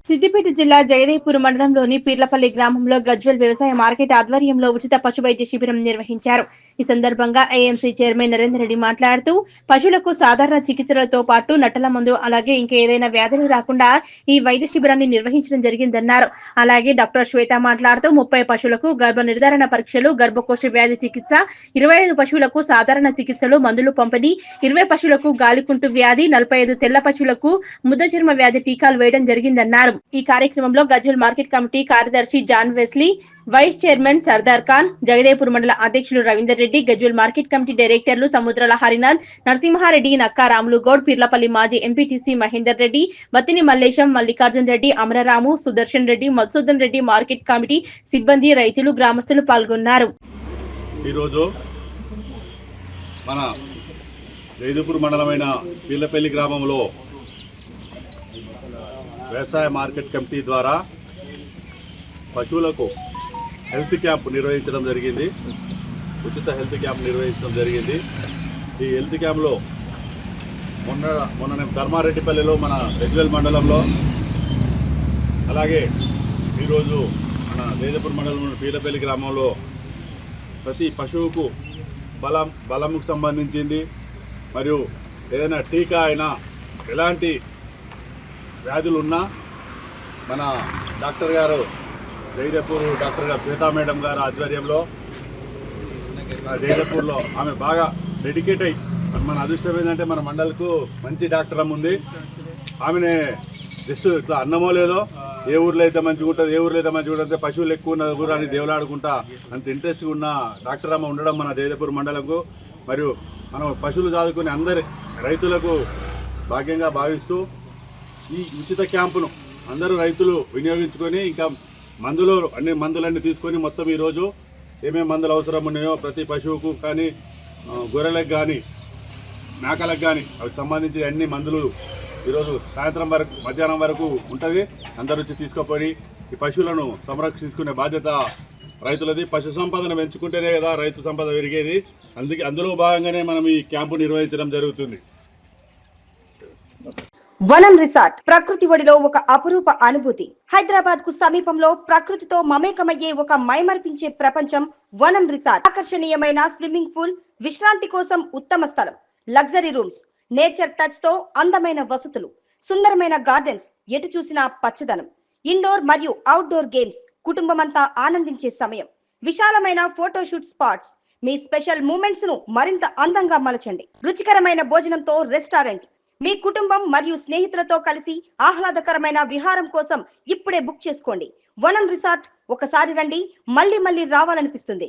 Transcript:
సిద్దిపేట జిల్లా జగదేవ్పూర్ మండలంలోని పీర్లపల్లి గ్రామంలో గజ్వెల్ వ్యవసాయ మార్కెట్ ఆధ్వర్యంలో ఉచిత పశు వైద్య శిబిరం నిర్వహించారు. ఈ సందర్భంగా ఏఎంసీ చైర్మన్ నరేందర్ రెడ్డి మాట్లాడుతూ పశువులకు సాధారణ చికిత్సలతో పాటు నట్టల మందు అలాగే ఇంకా ఏదైనా వ్యాధులు రాకుండా ఈ వైద్య శిబిరాన్ని నిర్వహించడం జరిగిందన్నారు. అలాగే డాక్టర్ శ్వేత మాట్లాడుతూ 30 పశువులకు గర్భ నిర్ధారణ పరీక్షలు, గర్భకోశ వ్యాధి చికిత్స, 25 పశువులకు సాధారణ చికిత్సలు, మందులు పంపిణీ, 20 పశువులకు గాలికుంటు వ్యాధి, 45 తెల్ల పశువులకు ముద్ద చర్మ వ్యాధి టీకాలు వేయడం జరిగిందన్నారు. ఈ కార్యక్రమంలో గజ్వెల్ మార్కెట్ కమిటీ కార్యదర్శి John Wesley, vice chairman Sardar Khan, Jagdevpur మండల అధ్యక్షులు రవీందర్ రెడ్డి, గజ్వెల్ మార్కెట్ కమిటీ డైరెక్టర్లు సముద్రాల హరినాథ్, నరసింహారెడ్డి, నక్కా రాములు గౌడ్, పీర్లపల్లి మాజీ MPTC Mahender Reddy, Battini Mallesham, Mallikarjun Reddy, Amararamu, Sudarshan Reddy, Madhusudan Reddy, market committee సిబ్బంది, రైతులు, గ్రామస్తులు పాల్గొన్నారు. ఈరోజు మన జగదేవ్పూర్ మండలమైన పీర్లపల్లి గ్రామంలో వ్యవసాయ మార్కెట్ కమిటీ ద్వారా పశువులకు హెల్త్ క్యాంప్ నిర్వహించడం జరిగింది. ఉచిత హెల్త్ క్యాంప్ నిర్వహించడం జరిగింది. ఈ హెల్త్ క్యాంప్లో మొన్న ధర్మారెడ్డిపల్లిలో మన గజ్వెల్ మండలంలో, అలాగే ఈరోజు మన జగదేవ్పూర్ మండలంలో పీర్లపల్లి గ్రామంలో ప్రతి పశువుకు బలంకు సంబంధించింది మరియు ఏదైనా టీకా అయినా ఎలాంటి వ్యాధులు ఉన్నా మన డాక్టర్ గారు జగదేవ్పూర్ డాక్టర్ గారు శ్వేతా మేడం గారు ఆధ్వర్యంలో జగదేవ్పూర్లో ఆమె బాగా డెడికేట్ అయ్యి, మన అదృష్టం ఏంటంటే మన మండలకు మంచి డాక్టర్ అమ్మ ఉంది. ఆమెనే జస్ట్ ఇట్లా అన్నమో లేదో ఏ ఊర్లో అయితే మంచిగా ఉంటుంది, ఏ ఊర్లో అయితే మంచిగా ఉంటుంది, పశువులు ఎక్కువ ఉన్న ఊరాన్ని దేవులాడుకుంటా అంత ఇంట్రెస్ట్గా ఉన్న డాక్టర్ అమ్మ ఉండడం మన జగదేవ్పూర్ మండలంకు మరియు మనం పశువులు చదువుకునే అందరి రైతులకు భాగ్యంగా భావిస్తూ ఈ ఉచిత క్యాంపును అందరూ రైతులు వినియోగించుకొని ఇంకా అన్ని మందులన్నీ తీసుకొని మొత్తం ఈరోజు ఏమేమి మందులు అవసరం ఉన్నాయో ప్రతి పశువుకు కానీ, గొర్రెలకు కానీ, మేకలకు కానీ అవి సంబంధించి అన్ని మందులు ఈరోజు సాయంత్రం వరకు మధ్యాహ్నం వరకు ఉంటుంది. అందరూ వచ్చి తీసుకుపోయి ఈ పశువులను సంరక్షించుకునే బాధ్యత రైతులది. పశు సంపదను పెంచుకుంటేనే కదా రైతు సంపద పెరిగేది. అందులో భాగంగానే మనం ఈ క్యాంపు నిర్వహించడం జరుగుతుంది. వనం రిసార్ట్ ప్రకృతి ఒడిలో ఒక అపురూప అనుభూతి. హైదరాబాద్ కు సమీపంలో ప్రకృతితో మమేకమయ్యే ఒక మైమర్పించే ప్రపంచం వనం రిసార్ట్. ఆకర్షణీయమైన స్విమ్మింగ్ పూల్, విశ్రాంతి కోసం ఉత్తమ స్థలం, లగ్జరీ రూమ్స్, నేచర్ టచ్ తో అందమైన వసతులు, సుందరమైన గార్డెన్స్, ఎటు చూసినా పచ్చదనం, ఇండోర్ మరియు అవుట్డోర్ గేమ్స్, కుటుంబమంతా ఆనందించే సమయం, విశాలమైన ఫోటోషూట్ స్పాట్స్. మీ స్పెషల్ మూమెంట్స్ ను మరింత అందంగా మలచండి. రుచికరమైన భోజనంతో రెస్టారెంట్. మీ కుటుంబం మరియు స్నేహితులతో కలిసి ఆహ్లాదకరమైన విహారం కోసం ఇప్పుడే బుక్ చేసుకోండి. వనం రిసార్ట్ ఒకసారి రండి, మళ్ళీ రావాలనిపిస్తుంది.